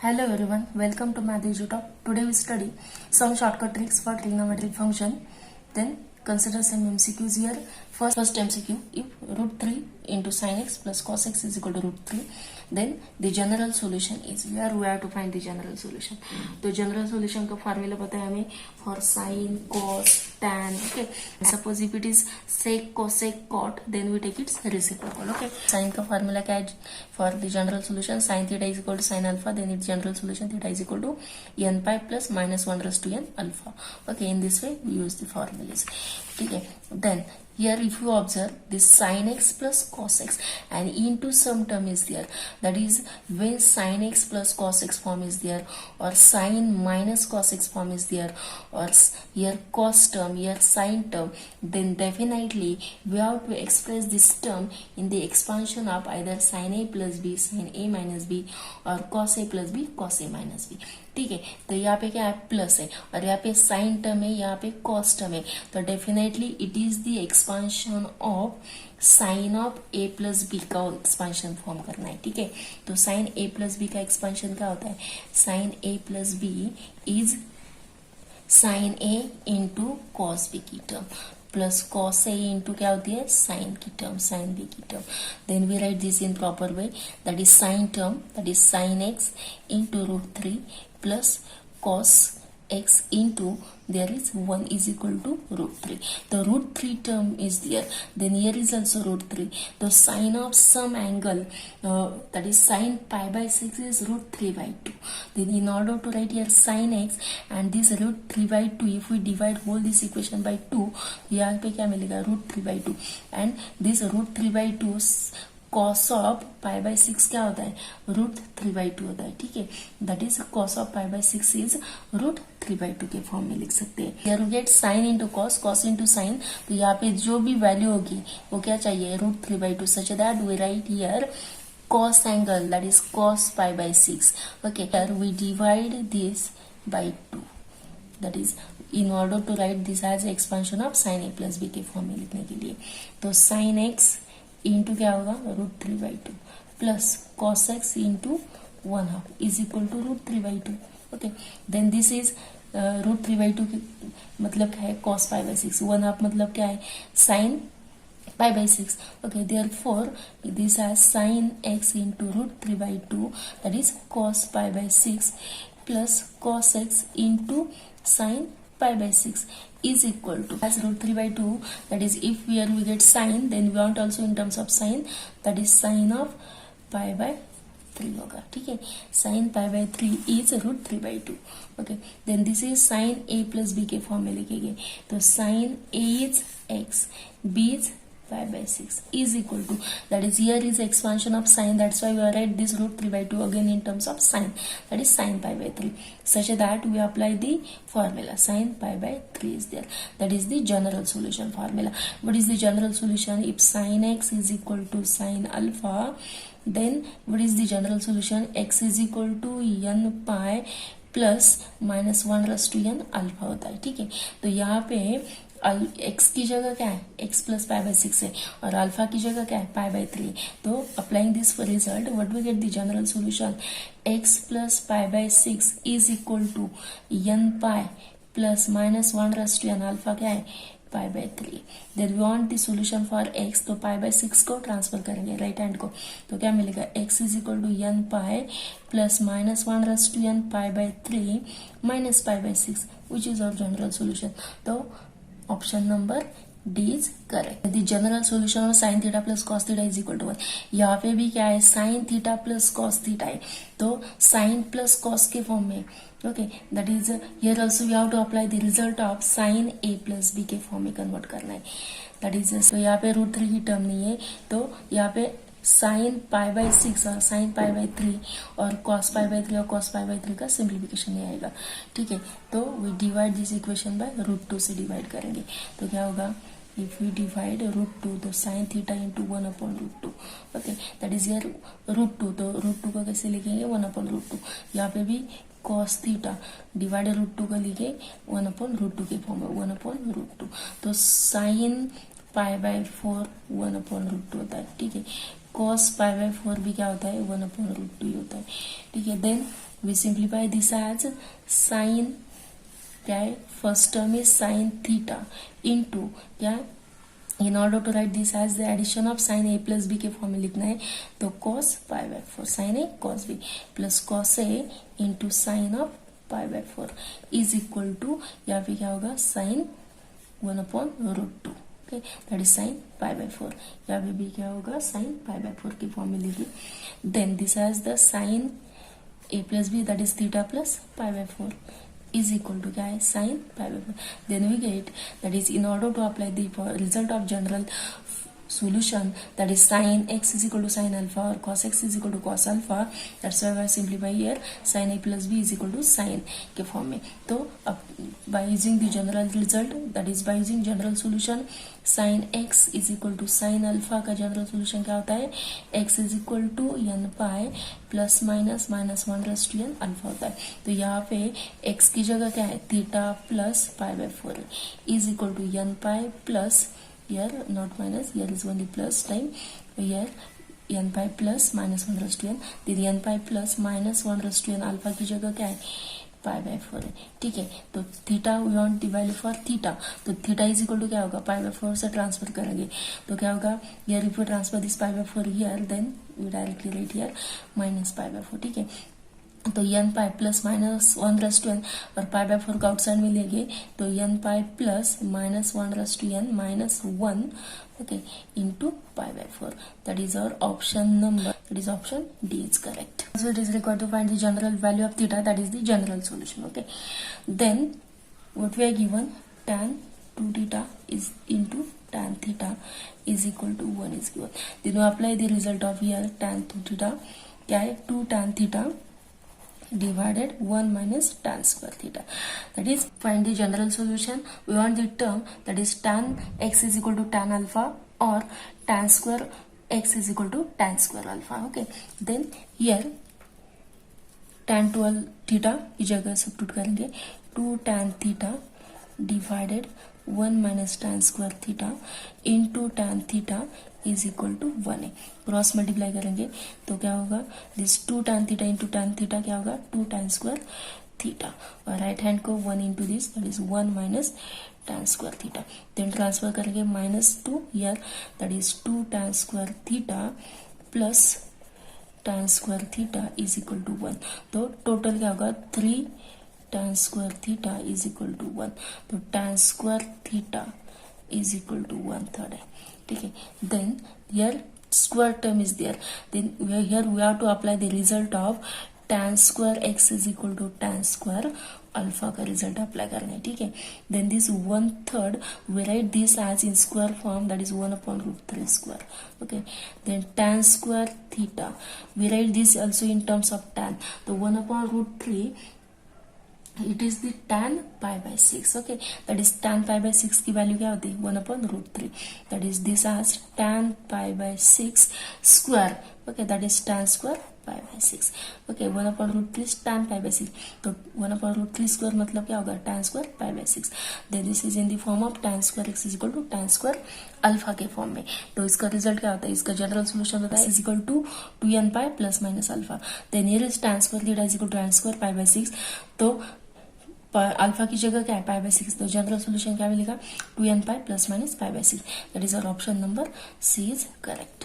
Hello everyone, welcome to Math Talk. Today we study some shortcut tricks for trigonometric function. Then consider some MCQs here. First MCQ, if root 3 into sin x plus cos x is equal to root 3, then the general solution is, here we have to find the general solution. तो general solution का formula पता है हमें, for sin, cos, tan, okay. Suppose if it is sec, cosec, cot, then we take its reciprocal, okay. Sin का formula क्या है for the general solution? Sin theta is equal to sin alpha, then its general solution theta is equal to n pi plus minus 1 raised to n alpha. Okay, in this way we use the formulas. Okay, then here if you observe this sin x plus cos x and into some term is there, that is when sin x plus cos x form is there, or sin minus cos x form is there, or here cos term, here sin term, then definitely we have to express this term in the expansion of either sin a plus b, sin a minus b, or cos a plus b, cos a minus b. ठीक है, तो यहाँ पे क्या है, plus है, और यहाँ पे साइन टर्म है, यहाँ पे कॉस टर्म है, तो definitely it is the expansion of sine of A plus B का एक्सपांशन फॉर्म करना है. ठीक है, तो साइन ए प्लस बी का एक्सपांशन क्या होता है, sine A plus B is sine A into cos B की term plus cos A into क्या होती है, साइन की टर्म, साइन बी की term. Then we write this in proper way, that is sine term, that is sine x into root 3 plus cos x into there is 1 is equal to root 3. The root 3 term is there, then here is also root 3. The sine of some angle, that is sine pi by 6 is root 3 by 2. Then in order to write here sine x and this root 3 by 2, if we divide whole this equation by 2, यहाँ पे क्या मिलेगा, root 3 by 2, and this root 3 by 2 cos of pi by 6 क्या होता है, root 3 by 2 होता है. ठीक है, that is cos of pi by 6 is root 3 by 2 के फॉर्म में लिख सकते हैं. Here we get sine into cos, cos into sine, तो यहाँ पे जो भी वैल्यू होगी वो क्या चाहिए, root 3 by 2, such that we write here cos angle, that is cos pi by 6. Okay, here we divide this by 2, that is in order to write this as expansion of sin a plus b के form में लिखने के लिए. तो sin x into क्या होगा, root 3 by 2 plus cos x into 1/2 is equal to root 3 by 2. Okay, then this is root 3 by 2 मतलब क्या है, कॉस पाई बाई 6, 1/2 मतलब क्या है, sign pi by 6. Okay, therefore this has sin x into root 3 by 2, that is cos pi by 6 plus cos x into sin pi by 6 is equal to as root 3 by 2, that is if here we get sin, then we want also in terms of sin, that is sin of pi by 3 होगा. ठीक है, sin pi by 3 is root 3 by 2. Okay, then this is sin a plus b के form में लिखेंगे, तो sin a is x, b is pi by 6 is equal to, that is here is expansion of sin, that's why we write this root 3 by 2 again in terms of sin, that is sin pi by 3, such that we apply the formula sin pi by 3 is there, that is the general solution formula. What is the general solution, if sin x is equal to sin alpha, then what is the general solution, x is equal to n pi plus minus 1 raised to n alpha होता है. ठीक है, तो यहाँ पे x की जगह क्या है, x प्लस पाई बाई 6 है, और अल्फा की जगह क्या है, पाई बाई 3. तो applying this result what we get the general solution, x plus pi by 6 is equal to n pi plus minus 1 raised to n alpha क्या है, pi by 3. Then we want the solution for x, तो पाई by 6 को transfer करेंगे right hand को, तो क्या मिलेगा, x is equal to n pi plus minus 1 raised to n pi by 3 minus pi by 6, which is our general solution. तो option number D is correct. The general solution of sine theta plus cos theta is equal to 1. यहाँ पे भी क्या है, sine theta plus cos theta है, तो sine plus cos के form में. Okay, that is here also you have to apply the result of sine A plus B के फॉर्म में कन्वर्ट करना है, दैट इज. तो यहाँ पे रूट 3 की टर्म नहीं है, तो यहाँ पे साइन पाई बाई 6 और साइन पाई बाई 3 और कॉस पाई बाई 3 और कॉस पाई बाई 3 का सिंप्लीफिकेशन नहीं आएगा. ठीक है, तो we divide this equation by root 2 से डिवाइड करेंगे, तो क्या होगा, if we divide root 2, तो sin theta into 1 upon root 2. Okay, that is here root 2, तो root 2 का कैसे लिखेंगे, 1 upon root 2. यहाँ पे भी cos theta डिवाइड रूट 2 का लिखे 1 upon root 2 के फॉर्म में, 1 upon root 2. तो sin pi by 4 1 upon root 2 होता है. ठीक है, cos पाई बाई 4 भी क्या होता है, 1 upon root 2 होता है. ठीक है, then we simplify this as sin, क्या है, first term is sine theta into क्या, in order to write this as the addition of sine A plus B के फॉर्म में लिखना है तो cos pi by 4 sine A cos B plus cos A into sine of pi by 4 is equal to, यहाँ पे क्या होगा, sine 1/√2, okay, that is sine pi by 4, यहाँ पे भी क्या होगा, साइन पाई बाय 4 के फॉर्म में लिखिए. Then this as the sine A plus B that is theta plus pi by 4 is equal to क्या है, sin pi by 4. Then we get that is in order to apply the result of general solution, that is sin x is equal to sin alpha or cos x is equal to cos alpha. That's why I simplify here sin a plus b is equal to sin के form में. तो by using the general result, that is by using general solution, sin x is equal to sin alpha का general solution क्या होता है, x is equal to n pi plus minus minus 1/n alpha होता है. तो यहाँ पे x की जगह क्या है, theta plus pi by 4 is equal to n pi plus, here not minus, here is only plus time, here n pi plus minus 1/n, then n pi plus minus 1/n alpha की जगह क्या है, पाई by 4 है. ठीक है, तो theta we want the value for theta, तो theta is equal to क्या होगा, पाई बाय 4 से ट्रांसफर करेंगे तो क्या होगा, here if you transfer this pi by 4 here, then we directly write here minus pi by 4. ठीक है, तो n pi plus minus 1/n और पाई बाय 4 का आउटसाइड में लेंगे तो n pi plus minus 1/n minus 1, okay, into pi by 4. That is our option number, that is option D is correct. So it is required to find the general value of theta, that is the general solution. Okay, then what we are given, tan 2 theta is into tan theta is equal to 1 is given. Then we apply the result of here tan 2 theta, क्या है, 2 tan theta divided 1 minus tan square theta, that is find the general solution. We want the term that is tan x is equal to tan alpha or tan square x is equal to tan square alpha. Okay, then here tan 12 theta की जगह substitute करेंगे, 2 tan theta divided 1 minus tan square theta into tan theta is equal to 1 है. Cross multiply करेंगे तो क्या होगा, this 2 tan theta into tan theta क्या होगा, 2 tan स्क्वायर थीटा, और राइट हैंड को 1 into this, that is 1 minus tan square theta. Then transfer करेंगे -2 here, that is 2 tan square theta plus tan square theta is equal to 1. तो total क्या होगा, 3 tan square theta is equal to 1. तो tan square theta is equal to 1/3 है. ठीक है, then here square term is there, then here we have to apply the result of tan square x is equal to tan square alpha का result apply करना है. ठीक है, then this 1/3 we write this as in square form, that is 1/√3 square. Okay, then tan square theta we write this also in terms of tan, तो 1/√3 it is the tan pi by 6. Okay, that is tan pi by 6 की value क्या होती है, 1/√3, that is this as tan pi by 6 square. Okay, that is tan square pi by 6. Okay, 1/√3 tan pi by 6, तो 1/√3 square मतलब क्या होगा, tan square pi by 6. then this is in the form of tan square x is equal to tan square alpha के form में. तो इसका result क्या होता है, इसका जनरल सोल्यूशन होता है is equal to 2n pi plus minus alpha. Then here is tan square theta is equal to tan square pi by 6. तो अल्फा की जगह क्या है, पाई बाय 6, तो जनरल सोल्यूशन क्या मिलेगा, 2n pi plus minus pi by 6. That is our option number C is correct.